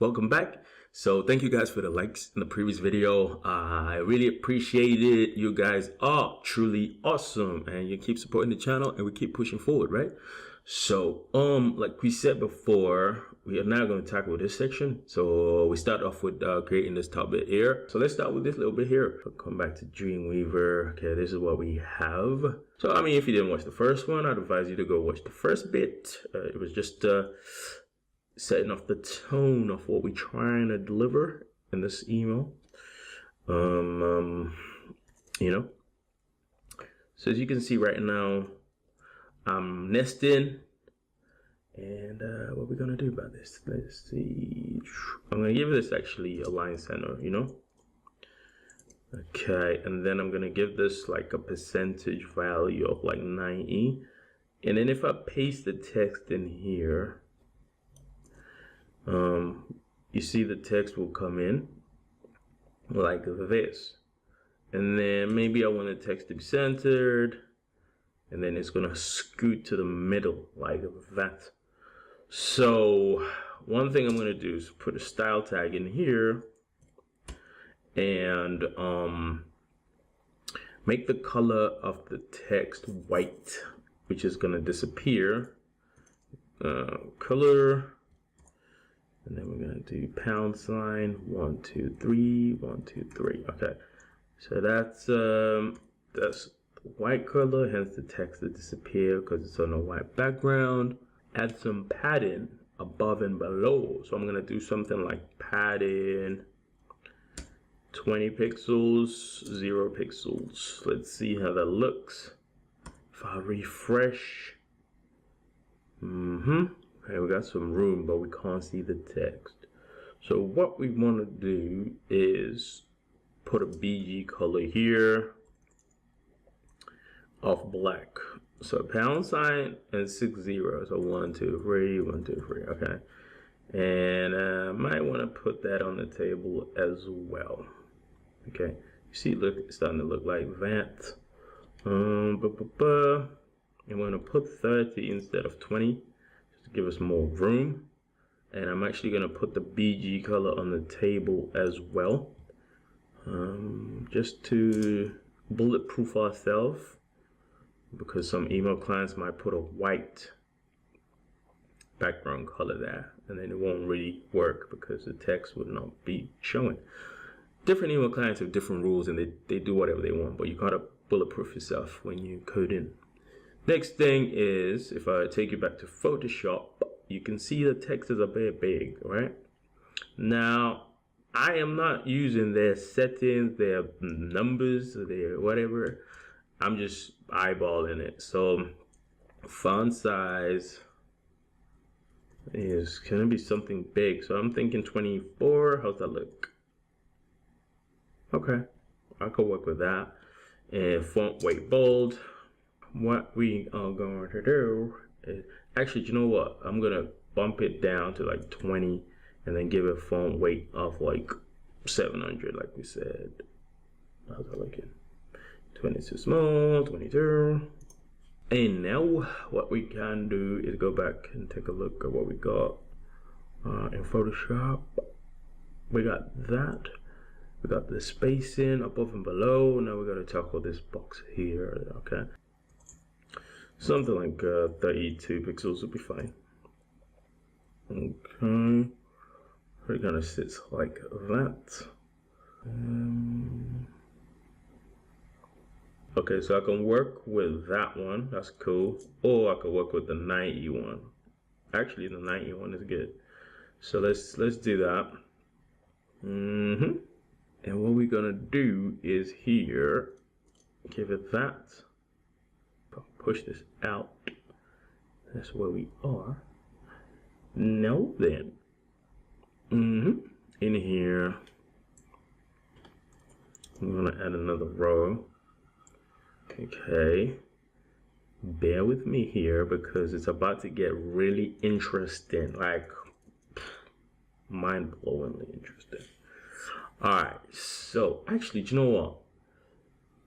Welcome back. So thank you guys for the likes in the previous video. I really appreciate it. You guys are truly awesome and you keep supporting the channel and we keep pushing forward, right? So like we said before, we are now going to tackle this section. So we start off with creating this top bit here. So let's start with this little bit here. So come back to Dreamweaver. Okay, this is what we have. So I mean, if you didn't watch the first one, I'd advise you to go watch the first bit. It was just setting off the tone of what we're trying to deliver in this email. You know, so as you can see right now, I'm nesting, and what we're gonna do about this, let's see. I'm gonna give this actually a line center, you know. Okay, and then I'm gonna give this like a percentage value of like 90, and then if I paste the text in here, you see the text will come in like this, and then maybe I want the text to be centered, and then it's gonna scoot to the middle like that. So one thing I'm gonna do is put a style tag in here and make the color of the text white, which is gonna disappear. Color. And then we're gonna do pound sign 1 2 3 1 2 3. Okay, so that's the white color, hence the text will disappear because it's on a white background. Add some padding above and below. So I'm gonna do something like padding 20 pixels, 0 pixels. Let's see how that looks. If I refresh, okay, we got some room, but we can't see the text. So what we want to do is put a BG color here of black. So pound sign and 6 zeros. So 1 2 3 1 2 3. Okay, and I might want to put that on the table as well. Okay, you see, look, it's starting to look like that. I'm going to put 30 instead of 20. Give us more room, and I'm actually going to put the BG color on the table as well, just to bulletproof ourselves, because some email clients might put a white background color there, and then it won't really work because the text would not be showing. Different email clients have different rules, and they do whatever they want, but you gotta bulletproof yourself when you code in. Next thing is, if I take you back to Photoshop, you can see the text is a bit big, right? Now, I am not using their settings, their numbers, their whatever. I'm just eyeballing it. So, font size is gonna be something big. So I'm thinking 24. How's that look? Okay, I could work with that. And font weight bold. What we are going to do is, actually, you know what? I'm gonna bump it down to like 20 and then give it font weight of like 700, like we said. How's that looking? 20 too small, 22. And now what we can do is go back and take a look at what we got in Photoshop. We got that. We got the spacing above and below. Now we're gonna tackle this box here, okay? Something like 32 pixels would be fine. Okay, it kind of sits like that. Okay, so I can work with that one. That's cool. Or I can work with the 91. Actually, the 91 is good. So let's do that. And what we're gonna do is here, give it that. Push this out. That's where we are. Now then, in here, I'm gonna add another row. Okay, bear with me here because it's about to get really interesting, like mind-blowingly interesting. All right, so actually, do you know what?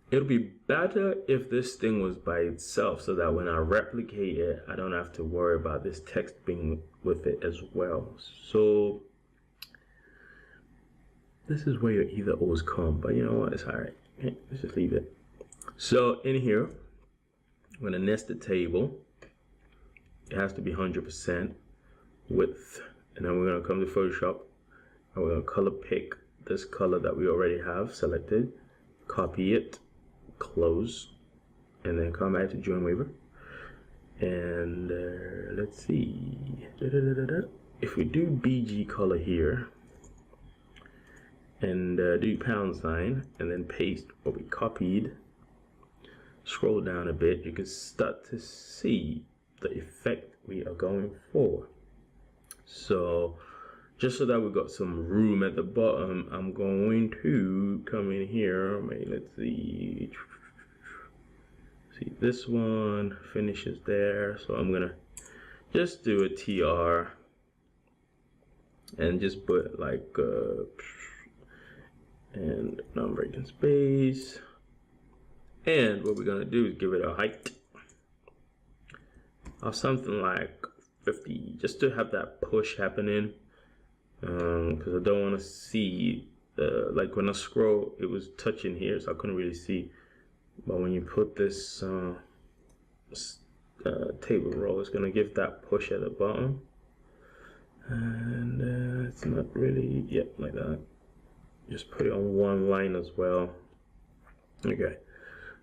It'll be better if this thing was by itself so that when I replicate it, I don't have to worry about this text being with it as well. So This is where your either O's come, but you know what? It's all right. Okay, let's just leave it. So in here, I'm gonna nest the table. It has to be 100% width, and then we're gonna come to Photoshop and we're gonna color pick this color that we already have selected, copy it, close, and then come back to Join Waiver. And let's see, if we do BG color here and do £, and then paste what we copied, scroll down a bit, you can start to see the effect we are going for. So just so that we got some room at the bottom, I'm going to come in here. Let's see, this one finishes there, so I'm gonna just do a TR and just put like and non-breaking space, and what we're gonna do is give it a height of something like 50, just to have that push happening, because I don't want to see like when I scroll it was touching here, so I couldn't really see. But when you put this table roll, it's gonna give that push at the bottom, and it's not really like that. Just put it on one line as well. Okay,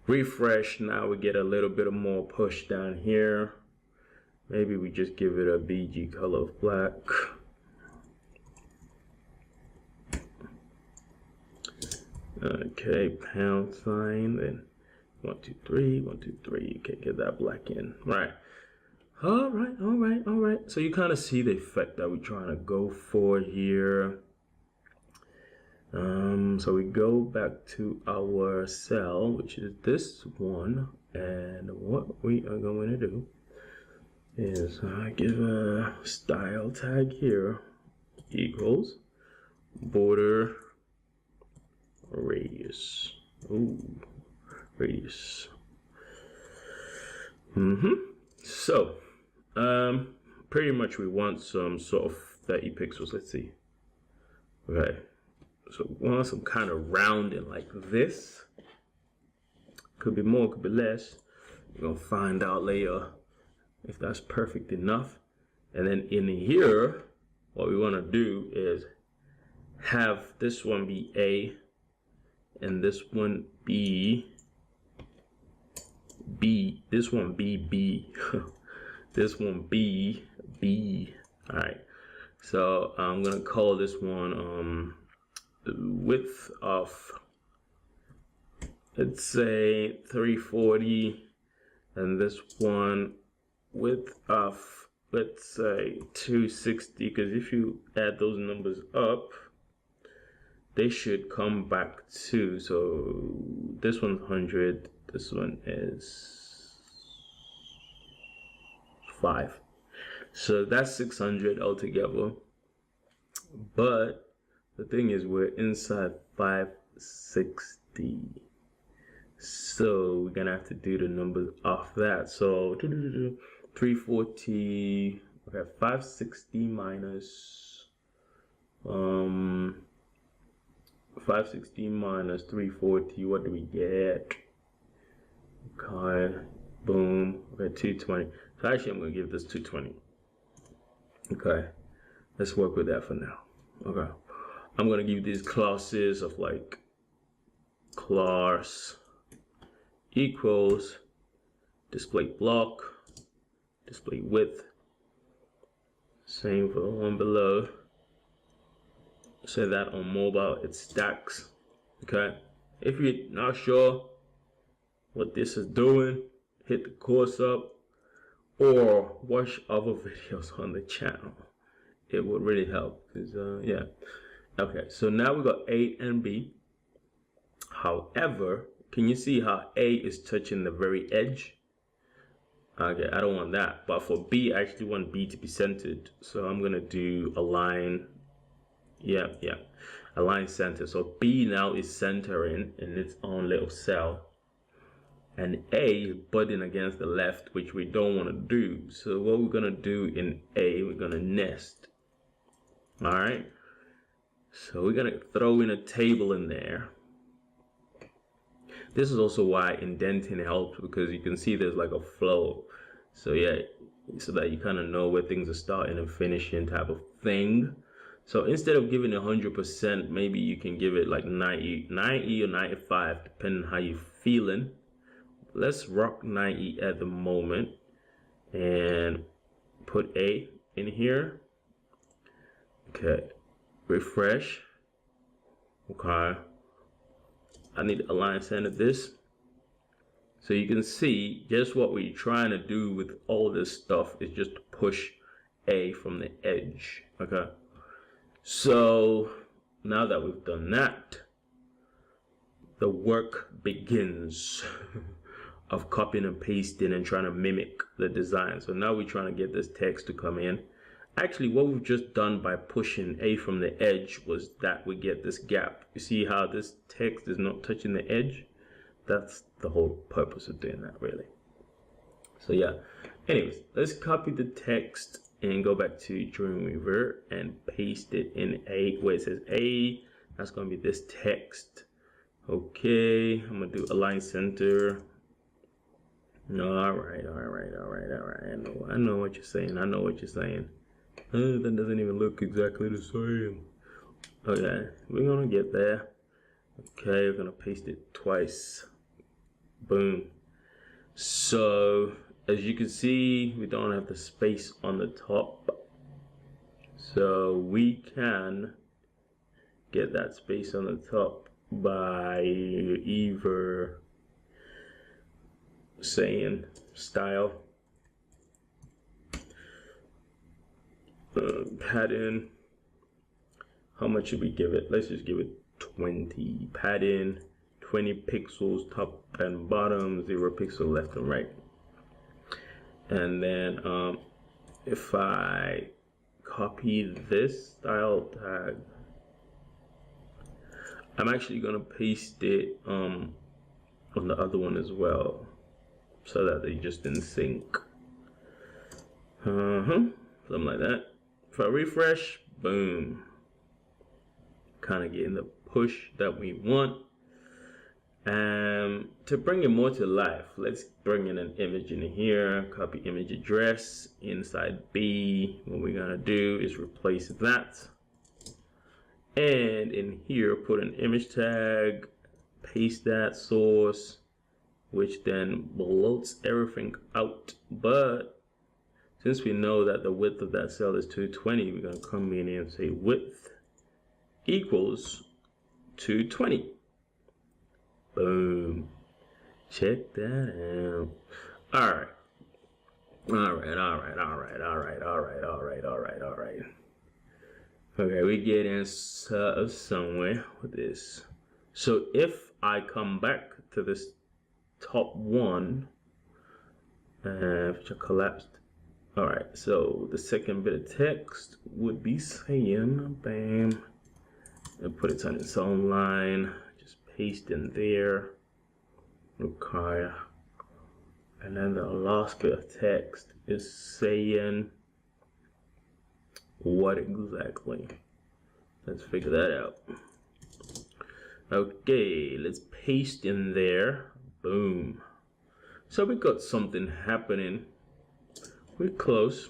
refresh. Now we get a little bit of more push down here. Maybe we just give it a BG color of black. Okay, £, then 1, 2, 3, 1, 2, 3. Okay, get that black in. Right. All right. So you kind of see the effect that we're trying to go for here. So we go back to our cell, which is this one, and what we are going to do is give a style tag here equals border radius. Radius. So pretty much we want some sort of 30 pixels. Let's see. Okay, so we want some kind of rounding like this. Could be more, could be less. We're gonna find out later if that's perfect enough. And then in here, what we want to do is have this one be A and this one be B, this one be B, this one be B. All right, so I'm gonna call this one width of, let's say 340, and this one width of, let's say 260, because if you add those numbers up, they should come back to, so this one's 100, this one is 5, so that's 600 altogether. But the thing is, we're inside 560, so we're gonna have to do the numbers off that. So 340, okay, 560 minus 560 minus 340, what do we get? Okay, boom, okay, 220. So actually I'm gonna give this 220. Okay, let's work with that for now. Okay, I'm gonna give these classes of like class equals display block, display width, same for the one below. Say that on mobile it stacks. Okay, if you're not sure what this is doing, hit the course up or watch other videos on the channel. It would really help, because yeah. Okay, so now we got A and B. However, can you see how A is touching the very edge? Okay, I don't want that, but for B I actually want B to be centered, so I'm gonna do align. Align center. So B now is centering in its own little cell, and A is butting against the left, which we don't want to do. So what we're gonna do in A, we're gonna nest. All right, So we're gonna throw in a table in there. This is also why indenting helps, because you can see there's like a flow. So yeah, so that you kind of know where things are starting and finishing type of thing. So instead of giving 100%, maybe you can give it like 90 or 95, depending on how you're feeling. Let's rock 90 at the moment and put A in here. Okay, refresh. Okay, I need to align center this. So you can see just what we're trying to do with all this stuff is just to push A from the edge. Okay, so now that we've done that, the work begins of copying and pasting and trying to mimic the design. So now we're trying to get this text to come in. Actually, what we've just done by pushing A from the edge was that we get this gap. You see how this text is not touching the edge? That's the whole purpose of doing that, really. So yeah, anyways, let's copy the text and go back to Dreamweaver and paste it in A, where it says A. That's going to be this text. Okay, I'm going to do align center. All right. I know what you're saying. That doesn't even look exactly the same. Okay, we're gonna get there. Okay, we're gonna paste it twice. Boom. So as you can see, we don't have the space on the top, so we can get that space on the top by either saying style, padding. How much should we give it? Let's just give it 20. Padding 20 pixels top and bottom, 0 pixel left and right. And then if I copy this style tag, I'm actually gonna paste it on the other one as well, so that they just in sync. Something like that. If I refresh, boom. Kind of getting the push that we want. To bring it more to life, let's bring in an image in here. Copy image address inside B. What we're gonna do is replace that. And in here, put an image tag, paste that source, which then bloats everything out. But since we know that the width of that cell is 220, we're going to come in and say width equals 220. Boom. Check that out. All right. Okay, we get in somewhere with this. So if I come back to this top one, which I collapsed. All right, so the second bit of text would be saying, bam, and put it on its own line, just paste in there, okay. And then the last bit of text is saying what exactly? Let's figure that out. Okay, let's paste in there. Boom. So we got something happening. We're close.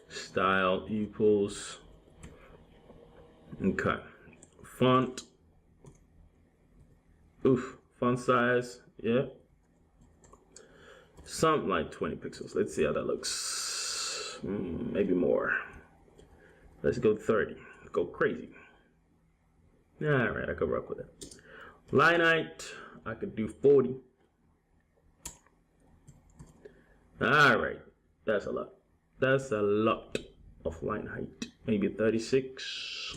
Style equals. Okay. Font. Oof. Font size. Yeah. Something like 20 pixels. Let's see how that looks. Maybe more. Let's go 30. Go crazy. Alright, I could rock with it. Line height, I could do 40. Alright, that's a lot. That's a lot of line height. Maybe 36.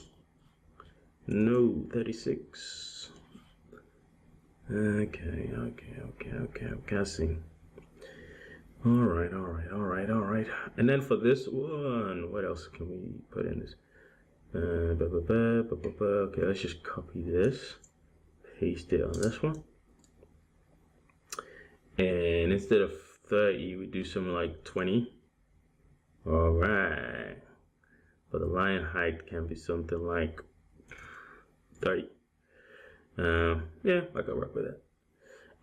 No, 36. Okay, I see. Alright. And then for this one, what else can we put in this? Okay, let's just copy this, paste it on this one, and instead of 30 we do something like 20. All right, but the line height can be something like 30. Yeah, I can work with that.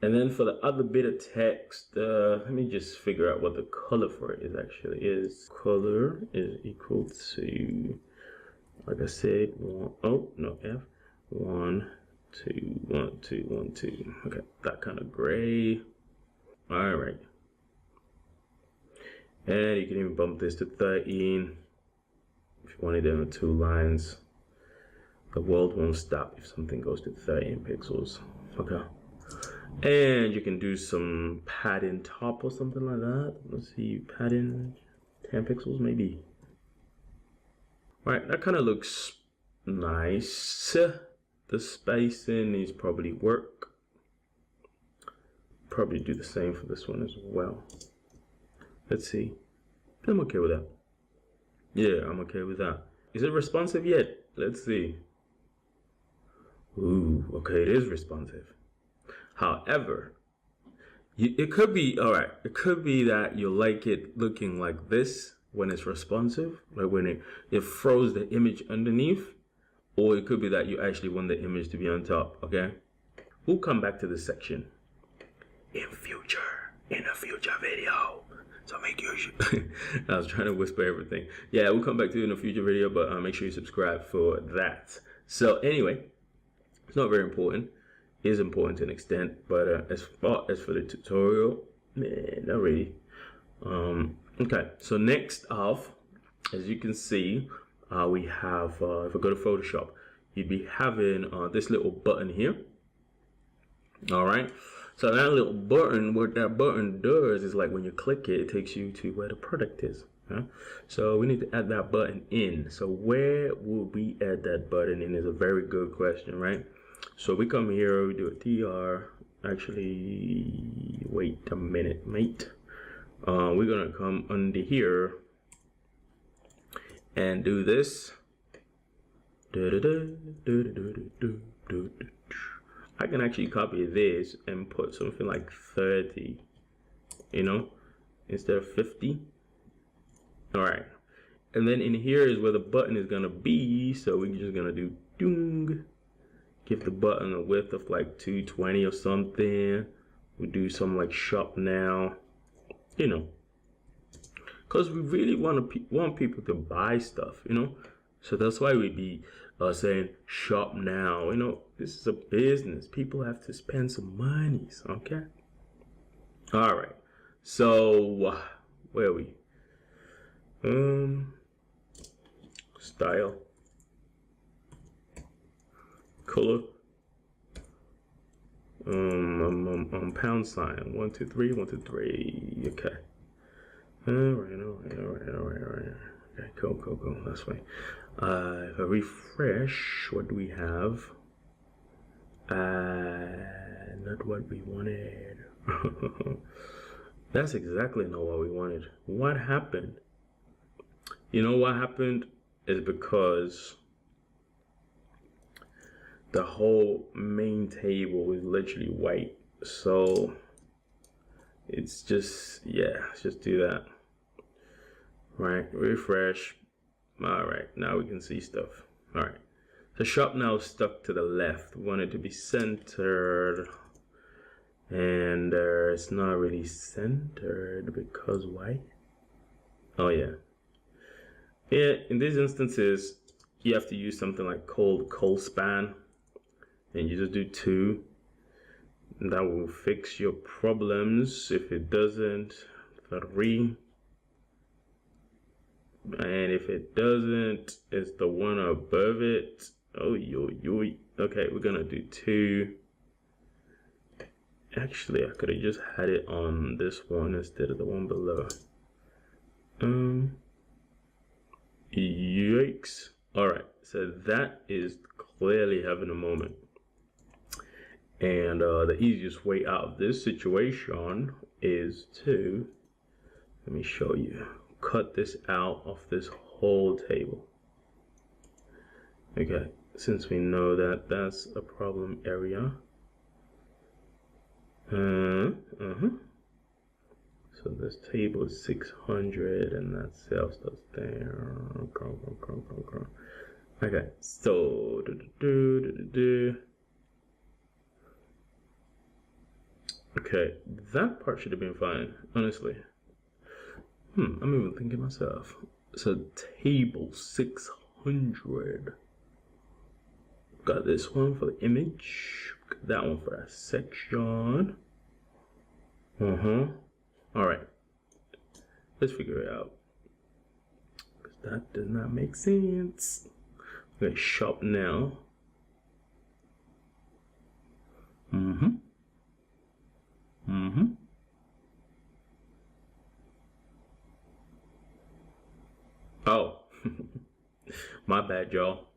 And then for the other bit of text, let me just figure out what the color for it is actually is. Color is equal to, like I said, F, 1, 2, 1, 2, 1, 2. Okay, that kind of gray. All right. And you can even bump this to 13 if you wanted them in 2 lines. The world won't stop if something goes to 13 pixels. Okay. And you can do some padding top or something like that. Let's see, padding 10 pixels maybe. Right, that kind of looks nice. The spacing needs probably work. Probably do the same for this one as well. Let's see. I'm okay with that. Yeah, I'm okay with that. Is it responsive yet? Let's see. Ooh, okay, it is responsive. However, it could be, all right, it could be that you like it looking like this when it's responsive, like when it froze the image underneath, or it could be that you actually want the image to be on top, okay? We'll come back to this section in a future video. So make sure I was trying to whisper everything. Yeah, we'll come back to it in a future video, but make sure you subscribe for that. So anyway, it's not very important. It is important to an extent, but as far as for the tutorial, man, not really. Okay, so next off, as you can see, we have, if I go to Photoshop, you'd be having this little button here. All right. So that little button, what that button does is like when you click it, it takes you to where the product is. Huh? So we need to add that button in. So where would we add that button in is a very good question, right? So we come here, we do a TR. Actually, wait a minute, mate. We're gonna come under here and do this. I can actually copy this and put something like 30, you know, instead of 50. All right. And then in here is where the button is going to be. So we're just going to do doong. Give the button a width of like 220 or something. We'll do something like shop now, you know, because we really want people to buy stuff, you know. So that's why we'd be saying shop now. You know, this is a business. People have to spend some monies, okay? All right. So where are we? Style. Color. Pound sign. 1, 2, 3. 1, 2, 3. Okay. All right. Okay, cool. That's right. If I refresh, what do we have? Not what we wanted. That's exactly not what we wanted. What happened? You know what happened is because the whole main table is literally white. So it's just, yeah, let's just do that. Right, refresh. All right, now we can see stuff. All right, so shop now is stuck to the left. We want it to be centered, and it's not really centered because why? Oh yeah. In these instances, you have to use something like cold span, and you just do 2. And that will fix your problems. If it doesn't, 3. And if it doesn't, it's the one above it. Oh, yo. Okay, we're gonna do 2. Actually, I could have just had it on this one instead of the one below. Yikes. All right, so that is clearly having a moment. And the easiest way out of this situation is to, let me show you. Cut this out of this whole table. Okay, since we know that that's a problem area. So this table is 600 and that cell starts there. Okay, so okay, that part should have been fine, honestly. I'm even thinking myself. So table 600. Got this one for the image. Got that one for that section. All right, let's figure it out. Because that does not make sense. Okay, shop now. Oh, my bad, y'all.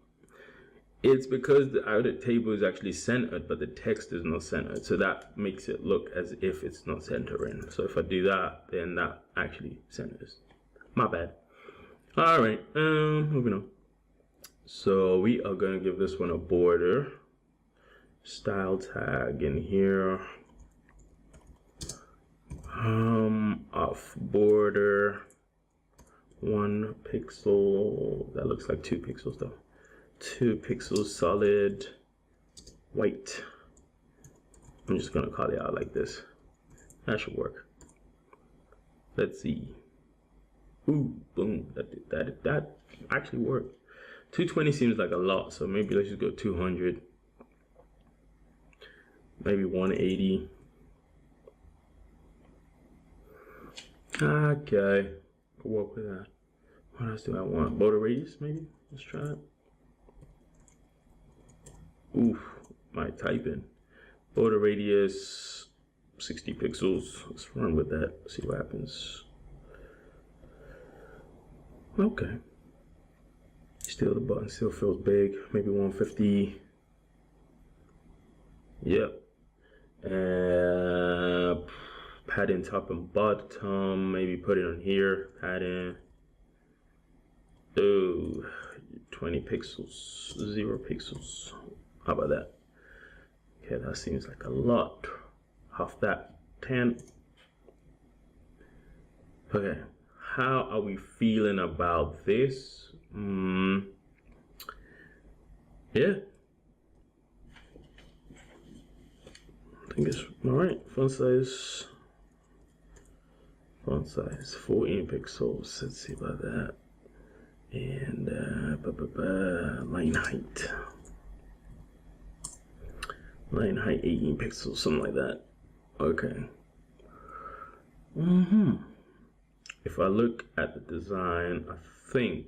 It's because the outer table is actually centered, but the text is not centered. So that makes it look as if it's not centering. So if I do that, then that actually centers. My bad. All right, moving on. So we are going to give this one a border. Style tag in here. Off border. 1 pixel. That looks like 2 pixels though. 2 pixels solid white. I'm just gonna call it out like this. That should work. Let's see. Ooh, boom. That actually worked. 220 seems like a lot, so maybe let's just go 200. Maybe 180. Okay, I'll work with that. What else do I want? Border radius, maybe? Let's try it. Oof, my typing. Border radius, 60 pixels. Let's run with that, see what happens. Okay. Still, the button still feels big. Maybe 150. Yep. Padding top and bottom. Maybe put it on here. Padding. Oh, 20 pixels. 0 pixels. How about that? Okay, that seems like a lot. Half that. 10. Okay. How are we feeling about this? Yeah. I think it's all right. Font size 14 pixels. Let's see about that. And line height. Line height 18 pixels, something like that. Okay. If I look at the design, I think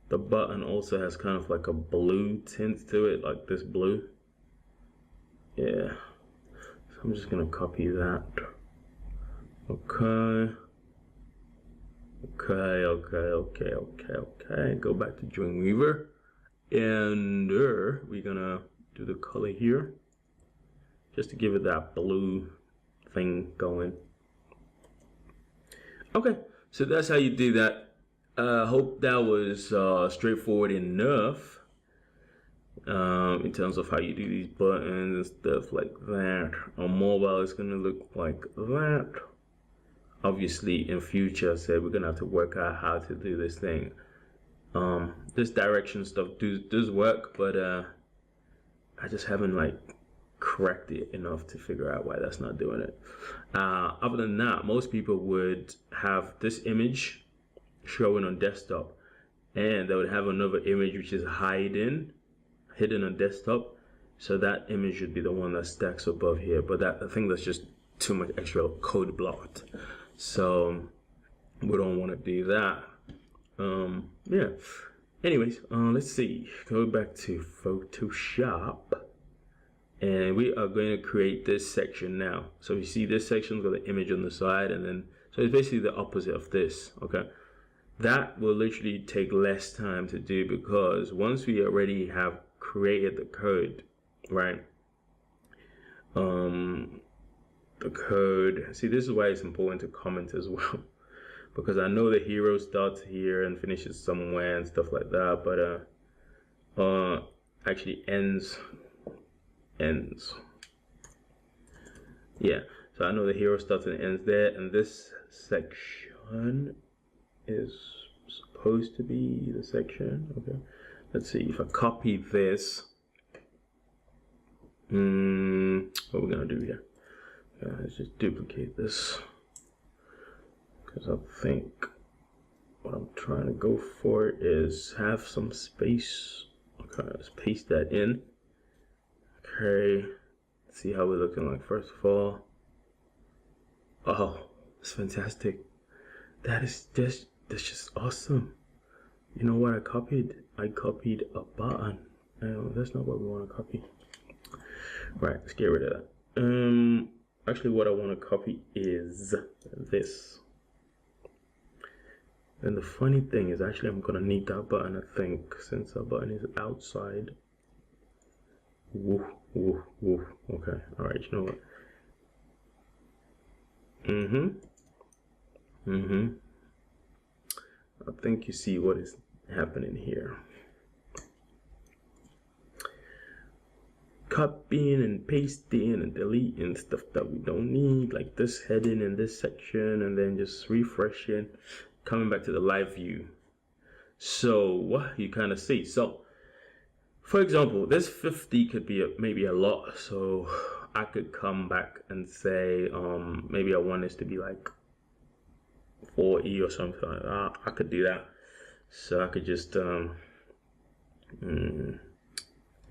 the button also has kind of like a blue tint to it, like this blue. Yeah. So I'm just gonna copy that. Okay. Go back to Dreamweaver. And we're gonna do the color here. Just to give it that blue thing going. Okay, so that's how you do that. Hope that was straightforward enough in terms of how you do these buttons and stuff like that. On mobile, it's gonna look like that. Obviously, in future, I said we're gonna have to work out how to do this thing. This direction stuff does work, but I just haven't like cracked it enough to figure out why that's not doing it. Other than that, most people would have this image showing on desktop, and they would have another image which is hidden on desktop. So that image should be the one that stacks above here. But I think that's just too much extra code blocked. So we don't want to do that. Yeah. Anyways, let's see. Go back to Photoshop. And we are going to create this section now. So you see this section's got the image on the side, and then so it's basically the opposite of this. Okay, that will literally take less time to do because once we already have created the code, right? The code. See, this is why it's important to comment as well, because I know the hero starts here and finishes somewhere and stuff like that, but actually ends. Yeah, so I know the hero starts and ends there, and this section is supposed to be the section. Okay, let's see, if I copy this, what we're gonna do here, let's just duplicate this, because I think what I'm trying to go for is have some space. Okay, let's paste that in. Okay, let's see how we're looking like first of all. Oh, it's fantastic. That's just awesome. You know what I copied? I copied a button. That's not what we want to copy. Right, let's get rid of that. Actually what I want to copy is this. And the funny thing is, actually I'm gonna need that button, I think, since that button is outside. Woof, woof, woof. Okay, alright, you know what? I think you see what is happening here. Copying and pasting and deleting stuff that we don't need, like this heading in this section, and then just refreshing, coming back to the live view. So you kind of see. So for example, this 50 could be maybe a lot. So I could come back and say, maybe I want this to be like 4E or something like that. I could do that. So I could just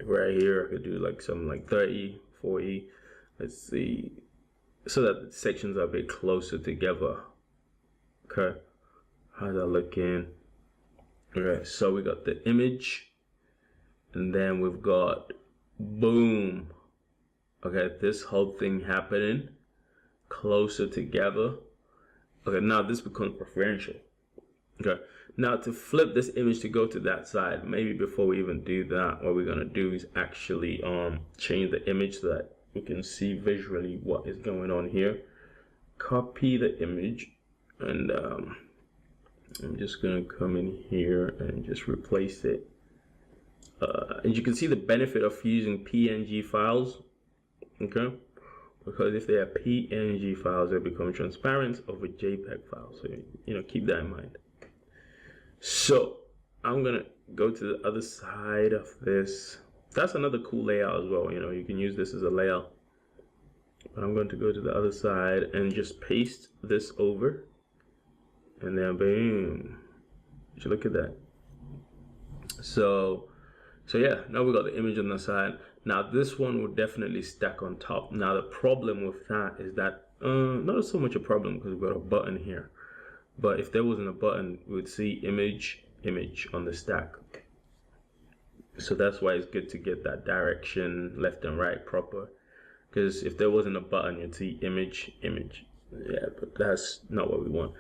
right here I could do like something like 30, 4E. Let's see, so that the sections are a bit closer together. Okay, how's that looking? Okay, so we got the image, and then we've got boom. Okay, this whole thing happening closer together. Okay, now this becomes preferential. Okay, now to flip this image to go to that side, maybe before we even do that, what we're gonna do is actually change the image so that we can see visually what is going on here. Copy the image, and I'm just gonna come in here and just replace it. And you can see the benefit of using PNG files. Okay, because if they are PNG files, they become transparent over JPEG files. So you know, keep that in mind. So I'm gonna go to the other side of this. That's another cool layout as well. You know, you can use this as a layout. But I'm going to go to the other side and just paste this over, and then boom. You look at that. So yeah, now we got the image on the side. Now this one will definitely stack on top. Now the problem with that is that not so much a problem because we've got a button here. But if there wasn't a button, we would see image on the stack. So that's why it's good to get that direction left and right proper. Because if there wasn't a button, you'd see image. Yeah, but that's not what we want.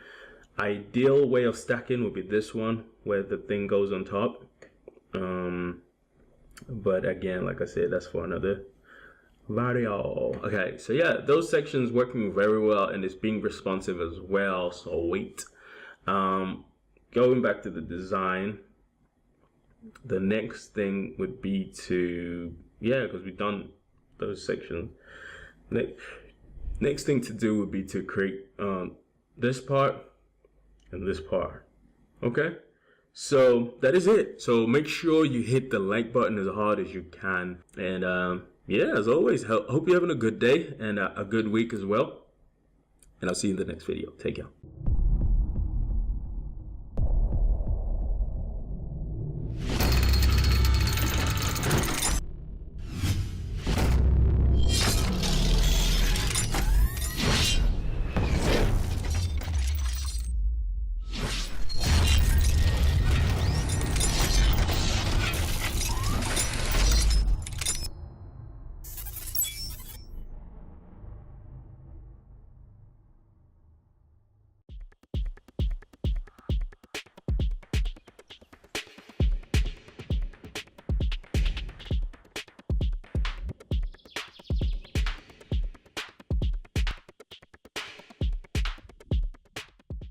Ideal way of stacking would be this one, where the thing goes on top. But again, like I said, that's for another video. Okay, so yeah, those sections working very well, and it's being responsive as well. So wait, going back to the design, the next thing would be to, yeah, because we've done those sections. Next thing to do would be to create this part and this part. Okay, so that is it. So make sure you hit the like button as hard as you can, and yeah, as always, hope you're having a good day and a good week as well, and I'll see you in the next video. Take care.